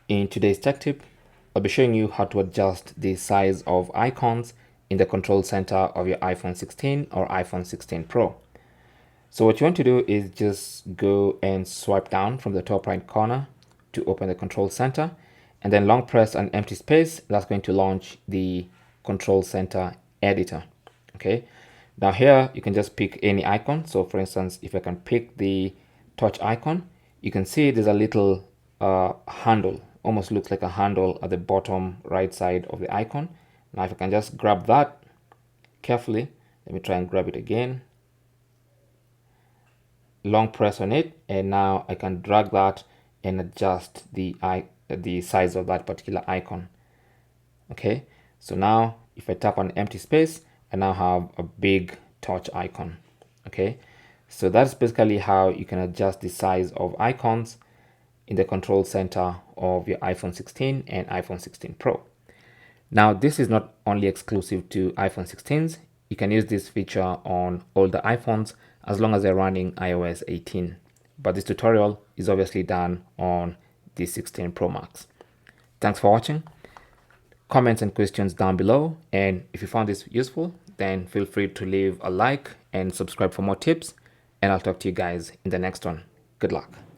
In today's tech tip, I'll be showing you how to adjust the size of icons in the control center of your iPhone 16 or iPhone 16 Pro. So what you want to do is just go and swipe down from the top right corner to open the control center, and then long press an empty space. That's going to launch the control center editor. Okay, now here you can just pick any icon. So for instance, if I can pick the touch icon, you can see there's a little handle, almost looks like a handle at the bottom right side of the icon. Now if I can just grab that carefully, let me try and grab it again, long press on it, and now I can drag that and adjust the size of that particular icon. Okay, so now if I tap on empty space, I now have a big touch icon. Okay, so that's basically how you can adjust the size of icons in the control center of your iPhone 16 and iPhone 16 Pro. Now, this is not only exclusive to iPhone 16s. You can use this feature on older iPhones as long as they're running iOS 18. But this tutorial is obviously done on the 16 Pro Max. Thanks for watching. Comments and questions down below. And if you found this useful, then feel free to leave a like and subscribe for more tips. And I'll talk to you guys in the next one. Good luck.